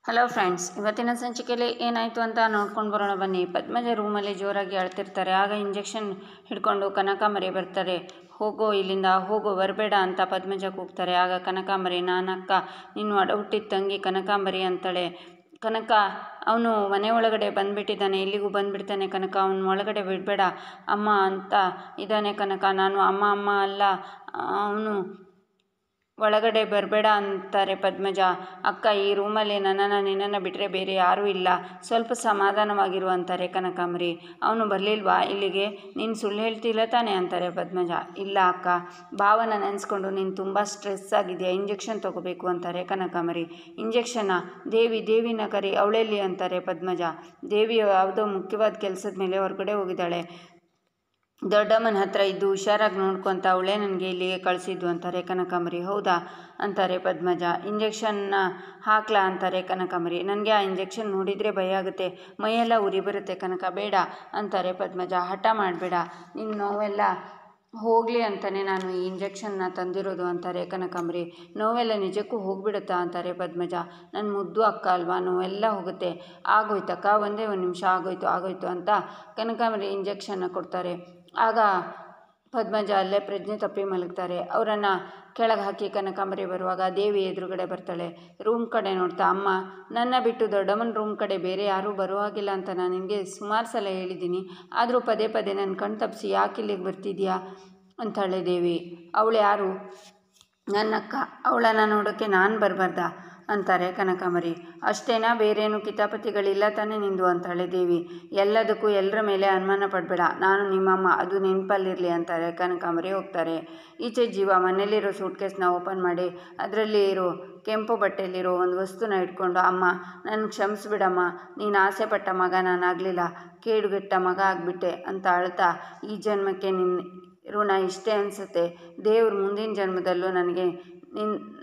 Hello friends, ಇವತ್ತಿನ ಸಂಚಿಕೆಯಲ್ಲಿ ಏನಾಯಿತು ಅಂತ ನೋಡ್ಕೊಂಡು ಬರೋಣ ಬನ್ನಿ. ಪದ್ಮಜ ರೂಮಲ್ಲಿ ಜೋರಾಗಿ ಅಳ್ತಿರ್ತಾರೆ. ಆಗ ಇಂಜೆಕ್ಷನ್ ಹಿಡ್ಕೊಂಡು ಕನಕಾಂಬರಿ ಬರ್ತಾರೆ. ಹೋಗೋ ಇಲ್ಲಿಂದ, ಹೋಗೋ, ಬರಬೇಡ ಅಂತ ಪದ್ಮಜ ಕೂಗ್ತಾರೆ. ಆಗ ಕನಕಾಂಬರಿ, ನಾನಕ್ಕ, ನೀನು ಅಡ ಹುಟ್ಟಿದ ತಂಗಿ ಕನಕಾಂಬರಿ ಅಂತಾಳೆ. ಕನಕ, ಅವನು ಮನೆ ಒಳಗಡೆ ಬಂದುಬಿಟ್ಟಿದ್ದಾನೆ, ಇಲ್ಲಿಗೂ ಬಂದುಬಿಡ್ತಾನೆ ಕನಕ, ಅವನು ಒಳಗಡೆ ಬಿಡಬೇಡ ಅಮ್ಮ ಅಂತ ಇದ್ದಾನೆ ಕನಕ. ನಾನು ಅಮ್ಮ ಅಮ್ಮ ಅಲ್ಲ, ಅವನು ಒಳಗಡೆ ಬರಬೇಡ ಅಂತಾರೆ ಪದ್ಮಜ. ಅಕ್ಕ, ಈ ರೂಮಲ್ಲಿ ನನ್ನನ್ನು ನಿನ್ನನ್ನು ಬಿಟ್ಟರೆ ಬೇರೆ ಯಾರೂ ಇಲ್ಲ, ಸ್ವಲ್ಪ ಸಮಾಧಾನವಾಗಿರು ಅಂತಾರೆ ಕನಕಾಂಬರಿ. ಅವನು ಬರಲಿಲ್ವಾ ಇಲ್ಲಿಗೆ? ನೀನು ಸುಳ್ಳು ಹೇಳ್ತಿಲ್ಲ ತಾನೆ ಅಂತಾರೆ ಪದ್ಮಜ. ಇಲ್ಲ ಅಕ್ಕ, ಭಾವನ ನೆನೆಸ್ಕೊಂಡು ನೀನು ತುಂಬ ಸ್ಟ್ರೆಸ್ ಆಗಿದೆಯಾ, ಇಂಜೆಕ್ಷನ್ ತಗೋಬೇಕು ಅಂತಾರೆ ಕನಕಾಂಬರಿ. ಇಂಜೆಕ್ಷನ್ನ? ದೇವಿನ ಕರಿ, ಅವಳೆಲ್ಲಿ ಅಂತಾರೆ ಪದ್ಮಜ. ದೇವಿ ಯಾವುದೋ ಮುಖ್ಯವಾದ ಕೆಲಸದ ಮೇಲೆ ಹೊರಗಡೆ ಹೋಗಿದ್ದಾಳೆ, ದೊಡ್ಡಮ್ಮನ ಹತ್ರ ಇದ್ದು ಹುಷಾರಾಗಿ ನೋಡ್ಕೊಂತ ಅವಳೇ ನನಗೆ ಇಲ್ಲಿಗೆ ಕಳಿಸಿದ್ದು ಅಂತಾರೆ ಕನಕಾಂಬರಿ. ಹೌದಾ ಅಂತಾರೆ ಪದ್ಮಜ. ಇಂಜೆಕ್ಷನ್ನ ಹಾಕ್ಲಾ ಅಂತಾರೆ ಕನಕಾಂಬರಿ. ನನಗೆ ಆ ಇಂಜೆಕ್ಷನ್ ನೋಡಿದರೆ ಭಯ ಆಗುತ್ತೆ, ಮೈಯೆಲ್ಲ ಉರಿ ಬರುತ್ತೆ ಕನಕ, ಬೇಡ ಅಂತಾರೆ ಪದ್ಮಜ. ಹಠ ಮಾಡಬೇಡ, ನಿನ್ನ ನೋವೆಲ್ಲ ಹೋಗಲಿ ಅಂತಲೇ ನಾನು ಈ ಇಂಜೆಕ್ಷನ್ನ ತಂದಿರೋದು ಅಂತಾರೆ ಕನಕಾಂಬರಿ. ನೋವೆಲ್ಲ ನಿಜಕ್ಕೂ ಹೋಗ್ಬಿಡುತ್ತಾ ಅಂತಾರೆ ಪದ್ಮಜ. ನನ್ನ ಮುದ್ದು ಅಕ್ಕ ಅಲ್ವಾ, ನೋವೆಲ್ಲ ಹೋಗುತ್ತೆ. ಆಗೋಯ್ತಕ್ಕ, ಒಂದೇ ಒಂದು ನಿಮಿಷ, ಆಗೋಯ್ತು ಅಂತ ಕನಕಾಂಬರಿ ಇಂಜೆಕ್ಷನ್ನ ಕೊಡ್ತಾರೆ. ಆಗ ಪದ್ಮಜ ಅಲ್ಲೇ ಪ್ರಜ್ಞೆ ತಪ್ಪಿ ಮಲಗ್ತಾರೆ. ಅವರನ್ನು ಕೆಳಗೆ ಹಾಕಿ ಕನಕಾಂಬರಿ ಬರುವಾಗ ದೇವಿ ಎದುರುಗಡೆ ಬರ್ತಾಳೆ. ರೂಮ್ ಕಡೆ ನೋಡ್ತಾ, ಅಮ್ಮ, ನನ್ನ ಬಿಟ್ಟು ದೊಡ್ಡಮ್ಮನ ರೂಮ್ ಕಡೆ ಬೇರೆ ಯಾರೂ ಬರೋ ಹಾಗಿಲ್ಲ ಅಂತ ನಾನು ನಿನಗೆ ಸುಮಾರು ಸಲ ಹೇಳಿದ್ದೀನಿ, ಆದರೂ ಪದೇ ಪದೇ ನನ್ನ ಕಣ್ ತಪ್ಪಿಸಿ ಯಾಕೆ ಇಲ್ಲಿಗೆ ಬರ್ತಿದ್ಯಾ ಅಂತಾಳೆ ದೇವಿ. ಅವಳು ಯಾರು? ನನ್ನಕ್ಕ, ಅವಳನ್ನು ನೋಡೋಕ್ಕೆ ನಾನು ಬರಬಾರ್ದಾ ಅಂತಾರೆ ಕನಕಾಂಬರಿ. ಅಷ್ಟೇನಾ, ಬೇರೇನು ಕಿತಾಪತಿಗಳಿಲ್ಲ ತಾನೇ ನಿಂದು ಅಂತಾಳೆ ದೇವಿ. ಎಲ್ಲದಕ್ಕೂ ಎಲ್ಲರ ಮೇಲೆ ಅನುಮಾನ ಪಡಬೇಡ, ನಾನು ನಿಮ್ಮಮ್ಮ, ಅದು ನೆನಪಲ್ಲಿರಲಿ ಅಂತಾರೆ ಕನಕಾಂಬರಿ. ಹೋಗ್ತಾರೆ. ಈಚೆ ಜೀವ ಮನೇಲಿರೋ ಸೂಟ್ಕೇಸ್ನ ಓಪನ್ ಮಾಡಿ ಅದರಲ್ಲಿ ಇರೋ ಕೆಂಪು ಬಟ್ಟೆಯಲ್ಲಿರೋ ಒಂದು ವಸ್ತುನ ಇಟ್ಕೊಂಡು, ಅಮ್ಮ, ನನ್ನ ಕ್ಷಮಿಸ್ಬಿಡಮ್ಮ, ನೀನು ಆಸೆ ಪಟ್ಟ ಮಗ ನಾನಾಗಲಿಲ್ಲ, ಕೇಡುಗೆಟ್ಟ ಮಗ ಆಗಿಬಿಟ್ಟೆ ಅಂತ ಅಳ್ತಾ, ಈ ಜನ್ಮಕ್ಕೆ ನಿನ್ನ ಋಣ ಇಷ್ಟೇ ಅನಿಸುತ್ತೆ, ದೇವ್ರ ಮುಂದಿನ ಜನ್ಮದಲ್ಲೂ ನನಗೆ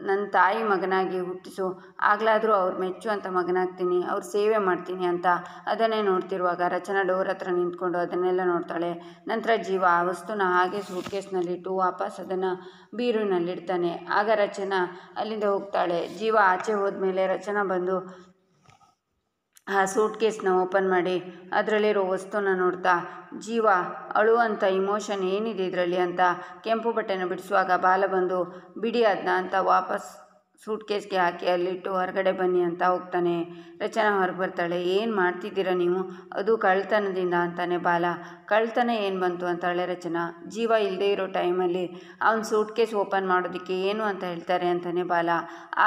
ನನ್ನ ತಾಯಿ ಮಗನಾಗಿ ಹುಟ್ಟಿಸು, ಆಗಲಾದರೂ ಅವ್ರು ಮೆಚ್ಚುವಂಥ ಮಗನಾಗ್ತೀನಿ, ಅವ್ರ ಸೇವೆ ಮಾಡ್ತೀನಿ ಅಂತ ಅದನ್ನೇ ನೋಡ್ತಿರುವಾಗ ರಚನಾ ಡೋರ್ ಹತ್ರ ನಿಂತ್ಕೊಂಡು ಅದನ್ನೆಲ್ಲ ನೋಡ್ತಾಳೆ. ನಂತರ ಜೀವ ಆ ವಸ್ತುನ ಹಾಗೆ ಸೂಟ್ಕೇಸ್ನಲ್ಲಿಟ್ಟು ವಾಪಸ್ ಅದನ್ನು ಬೀರುವಿನಲ್ಲಿಡ್ತಾನೆ. ಆಗ ರಚನಾ ಅಲ್ಲಿಂದ ಹೋಗ್ತಾಳೆ. ಜೀವ ಆಚೆ ಹೋದ್ಮೇಲೆ ರಚನಾ ಬಂದು ಆ ಸೂಟ್ಕೇಸ್ನ ಓಪನ್ ಮಾಡಿ ಅದರಲ್ಲಿರೋ ವಸ್ತುನ ನೋಡ್ತಾ, ಜೀವ ಅಳುವಂಥ ಇಮೋಷನ್ ಏನಿದೆ ಇದರಲ್ಲಿ ಅಂತ ಕೆಂಪು ಬಟ್ಟೆನ ಬಿಡಿಸುವಾಗ ಬಾಲ ಬಂದು, ಬಿಡಿ ಅದನ್ನ ಅಂತ ವಾಪಸ್ ಸೂಟ್ಕೇಸ್ಗೆ ಹಾಕಿ ಅಲ್ಲಿಟ್ಟು ಹೊರಗಡೆ ಬನ್ನಿ ಅಂತ ಹೋಗ್ತಾನೆ. ರಚನಾ ಹೊರಗೆ ಬರ್ತಾಳೆ. ಏನು ಮಾಡ್ತಿದ್ದೀರಾ ನೀವು? ಅದು ಕಳ್ತನದಿಂದ ಅಂತಾನೆ ಬಾಲ. ಕಳ್ತನ ಏನು ಬಂತು ಅಂತಾಳೆ ರಚನಾ. ಜೀವ ಇಲ್ಲದೆ ಇರೋ ಟೈಮಲ್ಲಿ ಅವನ ಸೂಟ್ಕೇಸ್ ಓಪನ್ ಮಾಡೋದಕ್ಕೆ ಏನು ಅಂತ ಹೇಳ್ತಾರೆ ಅಂತಾನೆ ಬಾಲ.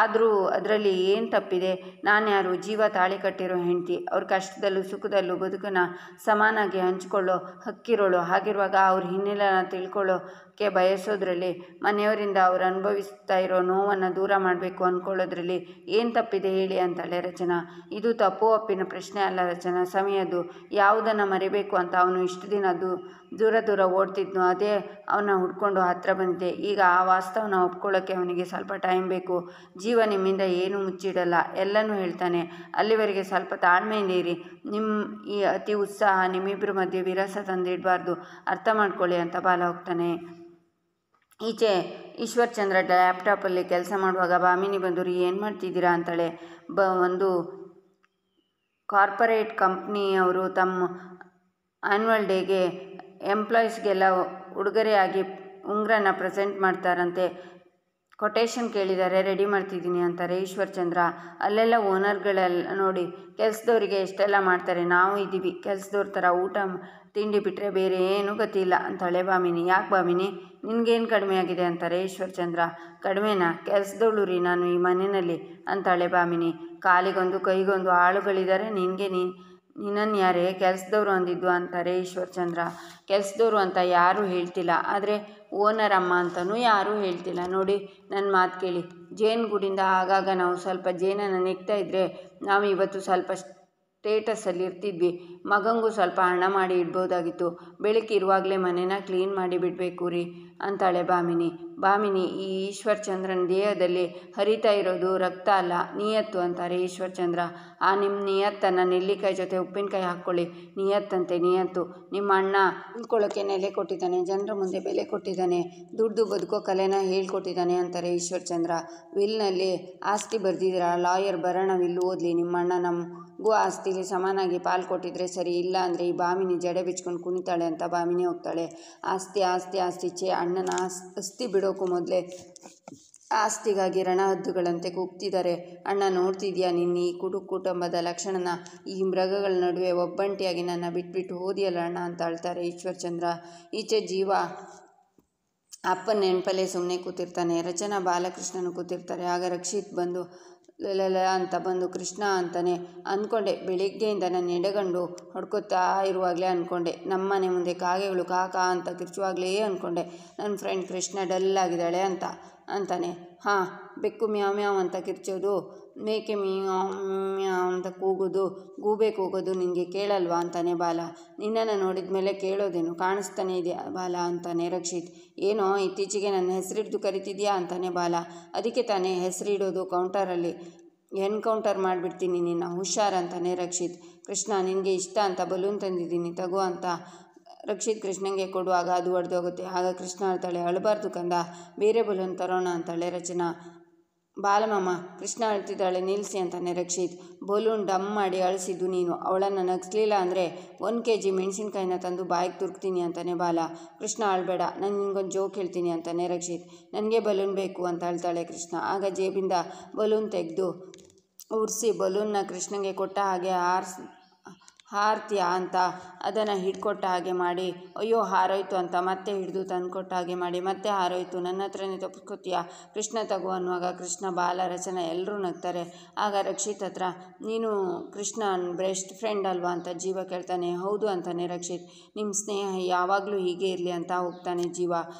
ಆದರೂ ಅದರಲ್ಲಿ ಏನು ತಪ್ಪಿದೆ? ನಾನು ಯಾರು? ಜೀವ ತಾಳಿ ಕಟ್ಟಿರೋ ಹೆಂಡತಿ, ಅವ್ರ ಕಷ್ಟದಲ್ಲೂ ಸುಖದಲ್ಲೂ ಬದುಕನ್ನು ಸಮಾನಾಗಿ ಹಂಚ್ಕೊಳ್ಳೋ ಹಕ್ಕಿರೋಳು. ಹಾಗಿರುವಾಗ ಅವ್ರ ಹಿನ್ನೆಲೆನ ತಿಳ್ಕೊಳ್ಳೋಕ್ಕೆ ಬಯಸೋದ್ರಲ್ಲಿ, ಮನೆಯವರಿಂದ ಅವ್ರು ಅನುಭವಿಸ್ತಾ ಇರೋ ನೋವನ್ನು ದೂರ ಮಾಡಬೇಕು ಅಂದ್ಕೊಳ್ಳೋದ್ರಲ್ಲಿ ಏನು ತಪ್ಪಿದೆ ಹೇಳಿ ಅಂತಾಳೆ ರಚನಾ. ಇದು ತಪ್ಪು ಒಪ್ಪಿನ ಪ್ರಶ್ನೆ ಅಲ್ಲ ರಚನಾ, ಸಮಯದ್ದು. ಯಾವುದನ್ನು ಮರಿಬೇಕು ಅಂತ ಅವನು ಇಷ್ಟು ದಿನ ದೂರ ಓಡ್ತಿದ್ನೋ ಅದೇ ಅವನ್ನ ಹುಡ್ಕೊಂಡು ಹತ್ತಿರ ಬಂದಿದೆ. ಈಗ ಆ ವಾಸ್ತವನ ಒಪ್ಕೊಳ್ಳೋಕ್ಕೆ ಅವನಿಗೆ ಸ್ವಲ್ಪ ಟೈಮ್ ಬೇಕು. ಜೀವ ನಿಮ್ಮಿಂದ ಏನೂ ಮುಚ್ಚಿಡಲ್ಲ, ಎಲ್ಲನೂ ಹೇಳ್ತಾನೆ. ಅಲ್ಲಿವರೆಗೆ ಸ್ವಲ್ಪ ತಾಳ್ಮೆಯಿಂದ ಇರಿ. ನಿಮ್ಮ ಈ ಅತಿ ಉತ್ಸಾಹ ನಿಮ್ಮಿಬ್ಬರ ಮಧ್ಯೆ ವಿರಸ ತಂದಿಡಬಾರ್ದು, ಅರ್ಥ ಮಾಡ್ಕೊಳ್ಳಿ ಅಂತ ಬಾಲ ಹೋಗ್ತಾನೆ. ಈಚೆ ಈಶ್ವರ್ ಚಂದ್ರ ಲ್ಯಾಪ್ಟಾಪಲ್ಲಿ ಕೆಲಸ ಮಾಡುವಾಗ ಭಾಮಿನಿ ಬಂದು, ಏನು ಮಾಡ್ತಿದ್ದೀರಾ ಅಂತಾಳೆ. ಒಂದು ಕಾರ್ಪೊರೇಟ್ ಕಂಪ್ನಿಯವರು ತಮ್ಮ ಆ್ಯನ್ಯುವಲ್ ಡೇಗೆ ಎಂಪ್ಲಾಯೀಸ್ಗೆಲ್ಲ ಉಡುಗೊರೆಯಾಗಿ ಉಂಗುರನ ಪ್ರೆಸೆಂಟ್ ಮಾಡ್ತಾರಂತೆ, ಕೊಟೇಶನ್ ಕೇಳಿದ್ದಾರೆ, ರೆಡಿ ಮಾಡ್ತಿದ್ದೀನಿ ಅಂತಾರೆ ಈಶ್ವರ್ ಚಂದ್ರ. ಅಲ್ಲೆಲ್ಲ ಓನರ್ಗಳೆಲ್ಲ ನೋಡಿ, ಕೆಲಸದವರಿಗೆ ಎಷ್ಟೆಲ್ಲ ಮಾಡ್ತಾರೆ, ನಾವು ಇದ್ದೀವಿ ಕೆಲಸದವ್ರ ಥರ ಊಟ ತಿಂಡಿ ಬಿಟ್ಟರೆ ಬೇರೆ ಏನೂ ಗತಿ ಇಲ್ಲ ಅಂತಾಳೆ ಭಾಮಿನಿ. ಯಾಕೆ ಭಾಮಿನಿ, ನಿನಗೇನು ಕಡಿಮೆ ಆಗಿದೆ ಅಂತಾರೆ ಈಶ್ವರ್ ಚಂದ್ರ. ಕಡಿಮೆನಾ? ಕೆಲಸದವಳು ರೀ ನಾನು ಈ ಮನೆಯಲ್ಲಿ ಅಂತಾಳೆ ಭಾಮಿನಿ. ಕಾಲಿಗೊಂದು ಕೈಗೊಂದು ಆಳುಗಳಿದ್ದಾರೆ, ನಿನ್ನನ್ನು ಯಾರೇ ಕೆಲಸದವರು ಅಂದಿದ್ದು ಅಂತಾರೆ ಈಶ್ವರ್ ಚಂದ್ರ. ಕೆಲಸದವರು ಅಂತ ಯಾರೂ ಹೇಳ್ತಿಲ್ಲ, ಆದರೆ ಓನರ್ ಅಮ್ಮ ಅಂತಲೂ ಯಾರೂ ಹೇಳ್ತಿಲ್ಲ. ನೋಡಿ ನನ್ನ ಮಾತು ಕೇಳಿ, ಜೇನುಗೂಡಿಂದ ಆಗಾಗ ನಾವು ಸ್ವಲ್ಪ ಜೇನನ್ನು ನೆಕ್ತಾ ಇದ್ದರೆ ನಾವು ಇವತ್ತು ಸ್ವಲ್ಪ ಸ್ಟೇಟಸಲ್ಲಿ ಇರ್ತಿದ್ವಿ. ಮಗಂಗೂ ಸ್ವಲ್ಪ ಹಣ ಮಾಡಿ ಇಡ್ಬೋದಾಗಿತ್ತು. ಬೆಳಕಿರುವಾಗಲೇ ಮನೇನ ಕ್ಲೀನ್ ಮಾಡಿ ಬಿಡಬೇಕು ರೀ ಅಂತಾಳೆ ಭಾಮಿನಿ. ಈ ಈಶ್ವರ್ಚಂದ್ರನ ದೇಹದಲ್ಲಿ ಹರಿತಾ ಇರೋದು ರಕ್ತ ಅಲ್ಲ, ನಿಯತ್ತು ಅಂತಾರೆ ಈಶ್ವರ್ಚಂದ್ರ. ಆ ನಿಮ್ಮ ನಿಯತ್ತನ್ನು ನೆಲ್ಲಿಕಾಯಿ ಜೊತೆ ಉಪ್ಪಿನಕಾಯಿ ಹಾಕ್ಕೊಳ್ಳಿ. ನಿಯತ್ತಂತೆ ನಿಯತ್ತು. ನಿಮ್ಮ ಅಣ್ಣ ಉಳ್ಕೊಳ್ಳೋಕ್ಕೆ ನೆಲೆ ಕೊಟ್ಟಿದ್ದಾನೆ, ಜನರ ಮುಂದೆ ಬೆಲೆ ಕೊಟ್ಟಿದ್ದಾನೆ, ದುಡ್ದು ಬದುಕೋ ಕಲೆನ ಹೇಳ್ಕೊಟ್ಟಿದ್ದಾನೆ ಅಂತಾರೆ ಈಶ್ವರ್ಚಂದ್ರ. ವಿಲ್ನಲ್ಲಿ ಆಸ್ತಿ ಬರೆದಿದ್ದೀರಾ, ಲಾಯರ್ ಬರೋಣ ವಿಲ್ಲು ಓದಲಿ. ನಿಮ್ಮಣ್ಣ ನಮಗೂ ಆಸ್ತಿಲಿ ಸಮಾನಾಗಿ ಪಾಲು ಕೊಟ್ಟಿದ್ರೆ ಸರಿ, ಇಲ್ಲ ಅಂದರೆ ಈ ಭಾಮಿನಿ ಜಡೆ ಬಿಚ್ಕೊಂಡು ಕುಣಿತಾಳೆ ಅಂತ ಭಾಮಿನಿ ಹೋಗ್ತಾಳೆ. ಆಸ್ತಿ ಆಸ್ತಿ ಆಸ್ತಿ ಛೇ, ಅಣ್ಣನ ಅಸ್ತಿ ಬಿಡೋಕ್ಕೂ ಮೊದಲೇ ಆಸ್ತಿಗಾಗಿ ರಣಹದ್ದುಗಳಂತೆ ಕೂಗ್ತಿದ್ದಾರೆ. ಅಣ್ಣ ನೋಡ್ತಿದ್ಯಾ ನಿನ್ನ ಈ ಕುಟುಂಬದ ಲಕ್ಷಣನ? ಈ ಮೃಗಗಳ ನಡುವೆ ಒಬ್ಬಂಟಿಯಾಗಿ ನನ್ನ ಬಿಟ್ಬಿಟ್ಟು ಹೋದಿಯಲ್ಲ ಅಣ್ಣ ಅಂತ ಅಳ್ತಾರೆ ಈಶ್ವರ್ಚಂದ್ರ. ಈಚೆ ಜೀವ ಅಪ್ಪನ ನೆನಪಲ್ಲೇ ಸುಮ್ಮನೆ ಕೂತಿರ್ತಾನೆ. ರಚನಾ ಬಾಲಕೃಷ್ಣನು ಕೂತಿರ್ತಾರೆ. ಆಗ ರಕ್ಷಿತ್ ಬಂದು ಲಲ ಅಂತ ಬಂದು ಕೃಷ್ಣ ಅಂತಾನೆ. ಅಂದ್ಕೊಂಡೆ ಬೆಳಿಗ್ಗೆಯಿಂದ ನನ್ನ ಎಡಗಂಡು ಹೊಡ್ಕೊತಾ ಇರುವಾಗಲೇ ಅಂದ್ಕೊಂಡೆ, ನಮ್ಮನೆ ಮುಂದೆ ಕಾಗೆಗಳು ಕಾಕಾ ಅಂತ ಕಿರ್ಚುವಾಗಲೇ ಅಂದ್ಕೊಂಡೆ ನನ್ನ ಫ್ರೆಂಡ್ ಕೃಷ್ಣ ಡಲ್ ಆಗಿದ್ದಾಳೆ ಅಂತಾನೆ. ಹಾಂ, ಬೆಕ್ಕು ಮ್ಯಾವ್ ಮ್ಯಾವ್ ಅಂತ ಕಿರ್ಚೋದು, ಮೇಕೆ ಮ್ಯಾವ್ ಮ್ಯಾವ್ ಅಂತ ಕೂಗೋದು, ಗೂಬೆ ಕೂಗೋದು ನಿನಗೆ ಕೇಳಲ್ವಾ ಅಂತಾನೆ ಬಾಲ. ನಿನ್ನನ್ನು ನೋಡಿದ ಮೇಲೆ ಕೇಳೋದೇನು, ಕಾಣಿಸ್ತಾನೆ ಇದೆಯಾ ಬಾಲ ಅಂತಾನೆ ರಕ್ಷಿತ್. ಏನೋ ಇತ್ತೀಚೆಗೆ ನನ್ನ ಹೆಸರಿಡ್ದು ಕರಿತಿದ್ಯಾ ಅಂತಾನೆ ಬಾಲ. ಅದಕ್ಕೆ ತಾನೇ ಹೆಸರಿಡೋದು ಕೌಂಟರಲ್ಲಿ, ಎನ್ಕೌಂಟರ್ ಮಾಡಿಬಿಡ್ತೀನಿ ನಿನ್ನ, ಹುಷಾರ್ ಅಂತಾನೆ ರಕ್ಷಿತ್. ಕೃಷ್ಣ ನಿನಗೆ ಇಷ್ಟ ಅಂತ ಬಲೂನ್ ತಂದಿದ್ದೀನಿ ತಗೋ ಅಂತ ರಕ್ಷಿತ್ ಕೃಷ್ಣಂಗೆ ಕೊಡುವಾಗ ಅದು ಒಡೆದೋಗುತ್ತೆ. ಆಗ ಕೃಷ್ಣ ಅಳ್ತಾಳೆ, ಅಳಬಾರ್ದು ಕಂದ, ಬೇರೆ ಬಲೂನ್ ತರೋಣ ಅಂತಾಳೆ ರಚನಾ. ಬಾಲಮಮ್ಮ, ಕೃಷ್ಣ ಅಳ್ತಿದ್ದಾಳೆ ನಿಲ್ಲಿಸಿ ಅಂತಾನೆ ರಕ್ಷಿತ್. ಬಲೂನ್ ಡಮ್ ಮಾಡಿ ಅಳಿಸಿದ್ದು ನೀನು, ಅವಳನ್ನು ನಗಿಸ್ಲಿಲ್ಲ ಅಂದರೆ 1 kg ಮೆಣಸಿನ್ಕಾಯಿನ ತಂದು ಬಾಯಿಗೆ ತುರ್ಕ್ತೀನಿ ಅಂತಾನೆ ಬಾಲ. ಕೃಷ್ಣ ಅಳಬೇಡ, ನಾನು ನಿನ್ಗೊಂದು ಜೋಕ್ ಹೇಳ್ತೀನಿ ಅಂತಾನೆ ರಕ್ಷಿತ್. ನನಗೆ ಬಲೂನ್ ಬೇಕು ಅಂತ ಅಳ್ತಾಳೆ ಕೃಷ್ಣ. ಆಗ ಜೇಬಿಂದ ಬಲೂನ್ ತೆಗೆದು ಉರಿಸಿ ಬಲೂನ್ನ ಕೃಷ್ಣಂಗೆ ಕೊಟ್ಟ ಹಾಗೆ ಹಾರ್ತೀಯ ಅಂತ ಅದನ್ನು ಹಿಡ್ಕೊಟ್ಟ ಹಾಗೆ ಮಾಡಿ, ಅಯ್ಯೋ ಹಾರೋಯ್ತು ಅಂತ ಮತ್ತೆ ಹಿಡಿದು ತಂದುಕೊಟ್ಟ ಹಾಗೆ ಮಾಡಿ, ಮತ್ತೆ ಹಾರೋಯ್ತು, ನನ್ನ ಹತ್ರನೇ ತಪ್ಪಿಸ್ಕೊತೀಯ ಕೃಷ್ಣ ತಗೋ ಅನ್ನುವಾಗ ಕೃಷ್ಣ, ಬಾಲ, ರಚನಾ ಎಲ್ಲರೂ ನಗ್ತಾರೆ. ಆಗ ರಕ್ಷಿತ್ ಹತ್ರ, ನೀನು ಕೃಷ್ಣನ ಬೆಸ್ಟ್ ಫ್ರೆಂಡ್ ಅಲ್ವಾ ಅಂತ ಜೀವ ಕೇಳ್ತಾನೆ. ಹೌದು ಅಂತಾನೆ ರಕ್ಷಿತ್. ನಿಮ್ಮ ಸ್ನೇಹ ಯಾವಾಗಲೂ ಹೀಗೆ ಇರಲಿ ಅಂತ ಹೋಗ್ತಾನೆ ಜೀವ.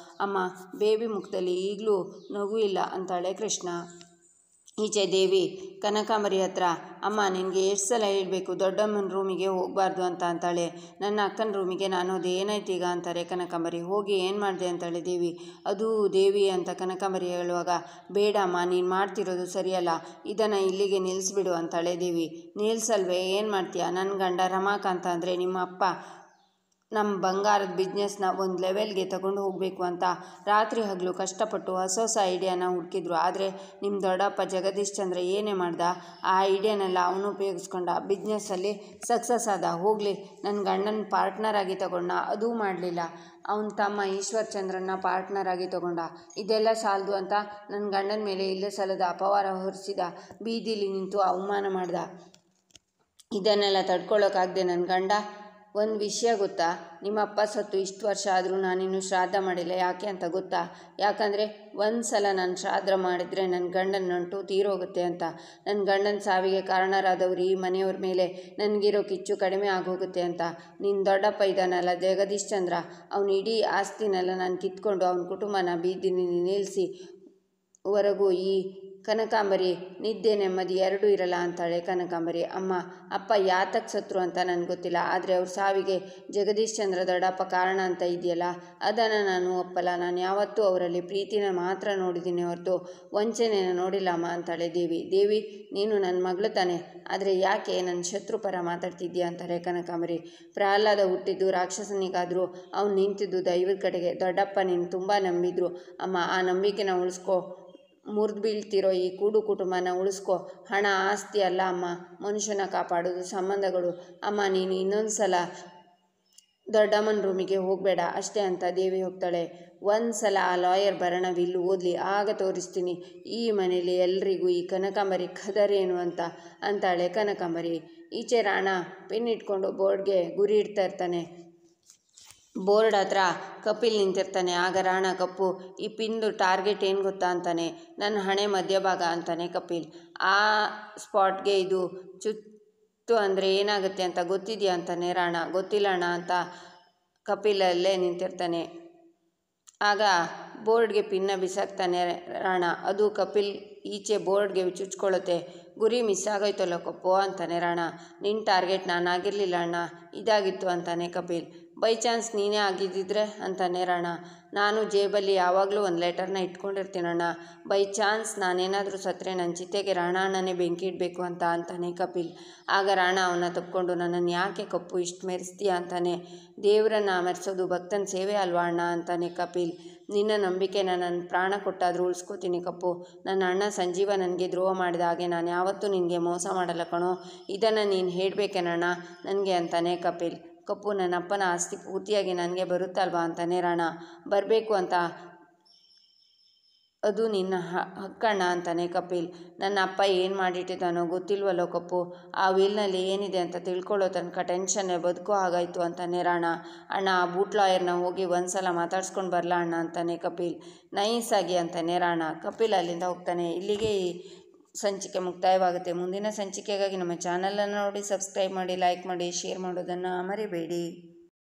ಅಮ್ಮ, ಬೇಬಿ ಮುಖದಲ್ಲಿ ಈಗಲೂ ನಗು ಇಲ್ಲ ಅಂತಾಳೆ ಕೃಷ್ಣ. ಈಚೆ ದೇವಿ ಕನಕಾಂಬರಿ ಹತ್ರ, ಅಮ್ಮ ನಿನಗೆ ಎಷ್ಟು ಸಲ ಹೇಳಬೇಕು ದೊಡ್ಡಮ್ಮನ ರೂಮಿಗೆ ಹೋಗಬಾರ್ದು ಅಂತಾಳೆ. ನನ್ನ ಅಕ್ಕನ ರೂಮಿಗೆ ನಾನು ಅದೇನಾಯ್ತು ಈಗ ಅಂತಾರೆ ಕನಕಾಂಬರಿ. ಹೋಗಿ ಏನು ಮಾಡಿದೆ ಅಂತಾಳೆ ದೇವಿ. ಅದು ದೇವಿ ಅಂತ ಕನಕಾಂಬರಿ ಹೇಳುವಾಗ, ಬೇಡಮ್ಮ ನೀನು ಮಾಡ್ತಿರೋದು ಸರಿಯಲ್ಲ, ಇದನ್ನು ಇಲ್ಲಿಗೆ ನಿಲ್ಲಿಸ್ಬಿಡು ಅಂತಾಳೆ ದೇವಿ. ನಿಲ್ಲಿಸಲ್ವೇ, ಏನು ಮಾಡ್ತೀಯಾ? ನನ್ನ ಗಂಡ ರಮಾಕಾಂತ ಅಂದರೆ ನಿಮ್ಮ ಅಪ್ಪ ನಮ್ಮ ಬಂಗಾರದ ಬಿಸ್ನೆಸ್ನ ಒಂದು ಲೆವೆಲ್ಗೆ ತಗೊಂಡು ಹೋಗಬೇಕು ಅಂತ ರಾತ್ರಿ ಹಗಲು ಕಷ್ಟಪಟ್ಟು ಹೊಸ ಐಡಿಯಾನ ಹುಡುಕಿದ್ರು. ಆದರೆ ನಿಮ್ಮ ದೊಡ್ಡಪ್ಪ ಜಗದೀಶ್ ಚಂದ್ರ ಏನೇ ಮಾಡ್ದ, ಆ ಐಡಿಯಾನೆಲ್ಲ ಅವನು ಉಪಯೋಗಿಸ್ಕೊಂಡ, ಬಿಸ್ನೆಸ್ಸಲ್ಲಿ ಸಕ್ಸಸ್ ಆದ. ಹೋಗಲಿ, ನನ್ನ ಗಂಡನ ಪಾರ್ಟ್ನರಾಗಿ ತಗೊಂಡ, ಅದೂ ಮಾಡಲಿಲ್ಲ. ಅವನ ತಮ್ಮ ಈಶ್ವರ್ಚಂದ್ರನ ಪಾರ್ಟ್ನರಾಗಿ ತಗೊಂಡ. ಇದೆಲ್ಲ ಸಾಲದು ಅಂತ ನನ್ನ ಗಂಡನ ಮೇಲೆ ಇಲ್ಲ ಸಲ್ಲದ ಅಪವಾದ ಹೊರಿಸಿದ, ಬೀದಿಲಿ ನಿಂತು ಅವಮಾನ ಮಾಡ್ದ. ಇದನ್ನೆಲ್ಲ ತಡ್ಕೊಳ್ಳೋಕ್ಕಾಗದೆ ನನ್ನ ಗಂಡ, ಒಂದು ವಿಷಯ ಗೊತ್ತಾ, ನಿಮ್ಮ ಅಪ್ಪ ಸತ್ತು ಇಷ್ಟು ವರ್ಷ ಆದರೂ ನಾನಿನ್ನೂ ಶ್ರಾದ್ದ ಮಾಡಿಲ್ಲ. ಯಾಕೆ ಅಂತ ಗೊತ್ತಾ? ಯಾಕಂದರೆ ಒಂದು ಸಲ ನಾನು ಶ್ರಾದ್ದ ಮಾಡಿದರೆ ನನ್ನ ಗಂಡನ ನಂಟು ತೀರೋಗುತ್ತೆ ಅಂತ. ನನ್ನ ಗಂಡನ ಸಾವಿಗೆ ಕಾರಣರಾದವರು ಈ ಮನೆಯವ್ರ ಮೇಲೆ ನನಗಿರೋ ಕಿಚ್ಚು ಕಡಿಮೆ ಆಗೋಗುತ್ತೆ ಅಂತ. ನಿನ್ನ ದೊಡ್ಡಪ್ಪ ಇದ್ದಾನಲ್ಲ ಜಗದೀಶ್ ಚಂದ್ರ, ಅವನು ಇಡೀ ಆಸ್ತಿನೆಲ್ಲ ನಾನು ಕಿತ್ಕೊಂಡು ಅವನ ಕುಟುಂಬನ ಬೀದಿಲಿ ನಿಲ್ಲಿಸಿ ವರೆಗೂ ಈ ಕನಕಾಂಬರಿ ನಿದ್ದೆ ನೆಮ್ಮದಿ ಎರಡೂ ಇರಲ್ಲ ಅಂತಾಳೆ ಕನಕಾಂಬರಿ. ಅಮ್ಮ, ಅಪ್ಪ ಯಾತಕ್ಕೆ ಸತ್ರು ಅಂತ ನನಗೆ ಗೊತ್ತಿಲ್ಲ, ಆದರೆ ಅವ್ರ ಸಾವಿಗೆ ಜಗದೀಶ್ ಚಂದ್ರ ದೊಡ್ಡಪ್ಪ ಕಾರಣ ಅಂತ ಇದೆಯಲ್ಲ, ಅದನ್ನು ನಾನು ಒಪ್ಪಲ್ಲ. ನಾನು ಯಾವತ್ತೂ ಅವರಲ್ಲಿ ಪ್ರೀತಿನ ಮಾತ್ರ ನೋಡಿದ್ದೀನಿ ಹೊರತು ವಂಚನೆನ ನೋಡಿಲ್ಲ ಅಮ್ಮ ಅಂತಾಳೆ ದೇವಿ. ದೇವಿ, ನೀನು ನನ್ನ ಮಗಳು ತಾನೆ, ಆದರೆ ಯಾಕೆ ನನ್ನ ಶತ್ರು ಪರ ಮಾತಾಡ್ತಿದ್ದೀಯ ಅಂತಾರೆ ಕನಕಾಂಬರಿ. ಪ್ರಹ್ಲಾದ ಹುಟ್ಟಿದ್ದು ರಾಕ್ಷಸನಿಗಾದರೂ ಅವ್ನು ನಿಂತಿದ್ದು ದೈವದ ಕಡೆಗೆ. ದೊಡ್ಡಪ್ಪ ನೀನು ತುಂಬ ನಂಬಿದ್ರು ಅಮ್ಮ, ಆ ನಂಬಿಕೆನ ಉಳಿಸ್ಕೊ. ಮುರಿದು ಬೀಳ್ತಿರೋ ಈ ಕುಟುಂಬನ ಉಳಿಸ್ಕೊ. ಹಣ ಆಸ್ತಿ ಅಲ್ಲ ಅಮ್ಮ, ಮನುಷ್ಯನ ಕಾಪಾಡೋದು ಸಂಬಂಧಗಳು. ಅಮ್ಮ, ನೀನು ಇನ್ನೊಂದು ಸಲ ದೊಡ್ಡಮ್ಮನ ರೂಮಿಗೆ ಹೋಗಬೇಡ ಅಷ್ಟೇ ಅಂತ ದೇವಿ ಹೋಗ್ತಾಳೆ. ಒಂದು ಸಲ ಆ ಲಾಯರ್ ಬರೋಣ ವಿಲ್ಲು ಓದಲಿ, ಆಗ ತೋರಿಸ್ತೀನಿ ಈ ಮನೇಲಿ ಎಲ್ರಿಗೂ ಈ ಕನಕಾಂಬರಿ ಖದರೇನು ಅಂತಾಳೆ ಕನಕಾಂಬರಿ. ಈಚೆ ರಾಣ ಪೆನ್ ಇಟ್ಕೊಂಡು ಬೋರ್ಡ್ಗೆ ಗುರಿ ಇಡ್ತಾ ಇರ್ತಾನೆ. ಬೋರ್ಡ್ ಹತ್ರ ಕಪಿಲ್ ನಿಂತಿರ್ತಾನೆ. ಆಗ ರಾಣ, ಕಪ್ಪು, ಈ ಪಿನ್ದು ಟಾರ್ಗೆಟ್ ಏನು ಗೊತ್ತಾ ಅಂತಾನೆ. ನನ್ನ ಹಣೆ ಮಧ್ಯಭಾಗ ಅಂತಾನೆ ಕಪಿಲ್. ಆ ಸ್ಪಾಟ್ಗೆ ಇದು ಚುತ್ತು ಅಂದರೆ ಏನಾಗುತ್ತೆ ಅಂತ ಗೊತ್ತಿದೆಯಾ ಅಂತಾನೆ ರಾಣ. ಗೊತ್ತಿಲ್ಲ ಅಣ್ಣ ಅಂತ ಕಪಿಲಲ್ಲೇ ನಿಂತಿರ್ತಾನೆ. ಆಗ ಬೋರ್ಡ್ಗೆ ಪಿನ್ನ ಬಿಸಾಕ್ತಾನೆ ರಾಣ. ಅದು ಕಪಿಲ್ ಈಚೆ ಬೋರ್ಡ್ಗೆ ಚುಚ್ಕೊಳ್ಳುತ್ತೆ. ಗುರಿ ಮಿಸ್ ಆಗೋಯ್ತಲ್ಲ ಕಪ್ಪು ಅಂತಾನೆ ರಾಣ. ನಿನ್ನ ಟಾರ್ಗೆಟ್ ನಾನಾಗಿರಲಿಲ್ಲ ಅಣ್ಣ, ಇದಾಗಿತ್ತು ಅಂತಾನೆ ಕಪಿಲ್. ಬೈ ಚಾನ್ಸ್ ನೀನೇ ಆಗಿದ್ದಿದ್ರೆ ಅಂತಾನೆ ರಾಣ. ನಾನು ಜೇಬಲ್ಲಿ ಯಾವಾಗಲೂ ಒಂದು ಲೆಟರ್ನ ಇಟ್ಕೊಂಡಿರ್ತೀನಣ್ಣ. ಬೈ ಚಾನ್ಸ್ ನಾನೇನಾದರೂ ಸತ್ತರೆ ನನ್ನ ಚಿತೆಗೆ ರಾಣ ಅಣ್ಣನೇ ಬೆಂಕಿ ಇಡಬೇಕು ಅಂತಾನೆ ಕಪಿಲ್. ಆಗ ರಾಣ ಅವನ್ನ ತಪ್ಪಿಕೊಂಡು ನನ್ನನ್ನು ಯಾಕೆ ಕಪ್ಪು ಇಷ್ಟು ಮೆರೆಸ್ತೀಯ ಅಂತಾನೆ. ದೇವರನ್ನು ಮೆರೆಸೋದು ಭಕ್ತನ ಸೇವೆ ಅಲ್ವಾ ಅಣ್ಣ ಅಂತಾನೆ ಕಪಿಲ್. ನಿನ್ನ ನಂಬಿಕೆನ ನನ್ನ ಪ್ರಾಣ ಕೊಟ್ಟಾದರೂ ಉಳಿಸ್ಕೋತೀನಿ ಕಪ್ಪು. ನನ್ನ ಅಣ್ಣ ಸಂಜೀವ ನನಗೆ ದ್ರೋಹ ಮಾಡಿದ ಹಾಗೆ ನಾನು ಯಾವತ್ತೂ ನಿನಗೆ ಮೋಸ ಮಾಡಲ್ಲ ಕಣೋ. ಇದನ್ನು ನೀನು ಹೇಳಬೇಕೇನಣ್ಣ ನನಗೆ ಅಂತಾನೆ ಕಪಿಲ್. ಕಪ್ಪು, ನನ್ನ ಅಪ್ಪನ ಆಸ್ತಿ ಪೂರ್ತಿಯಾಗಿ ನನಗೆ ಬರುತ್ತಲ್ವಾ ಅಂತಾನೆ ರಾಣ. ಬರಬೇಕು ಅಂತ ಅದು ನಿನ್ನ ಹಕ್ಕಣ್ಣ ಅಂತಾನೆ ಕಪಿಲ್. ನನ್ನ ಅಪ್ಪ ಏನು ಮಾಡಿಟ್ಟಿದ್ದಾನೋ ಗೊತ್ತಿಲ್ವಲ್ಲೋ ಕಪ್ಪು. ಆ ವಿಲ್ನಲ್ಲಿ ಏನಿದೆ ಅಂತ ತಿಳ್ಕೊಳ್ಳೋ ತನಕ ಟೆನ್ಷನ್ನೇ ಬದುಕೋ ಹಾಗಾಯಿತು ಅಂತಾನೆ ರಾಣ. ಅಣ್ಣ, ಆ ಬೂಟ್ ಲಾಯರ್ನ ಹೋಗಿ ಒಂದು ಸಲ ಮಾತಾಡ್ಸ್ಕೊಂಡು ಬರಲಾ ಅಣ್ಣ ಅಂತಾನೆ ಕಪಿಲ್. ನೈಸಾಗಿ ಅಂತಾನೆ ರಾಣ. ಕಪಿಲ್ ಅಲ್ಲಿಂದ ಹೋಗ್ತಾನೆ. ಇಲ್ಲಿಗೆ ಈ ಸಂಚಿಕೆ ಮುಕ್ತಾಯವಾಗುತ್ತೆ. ಮುಂದಿನ ಸಂಚಿಕೆಗಾಗಿ ನಮ್ಮ ಚಾನಲನ್ನು ನೋಡಿ ಸಬ್ಸ್ಕ್ರೈಬ್ ಮಾಡಿ, ಲೈಕ್ ಮಾಡಿ, ಶೇರ್ ಮಾಡೋದನ್ನು ಮರಿಬೇಡಿ.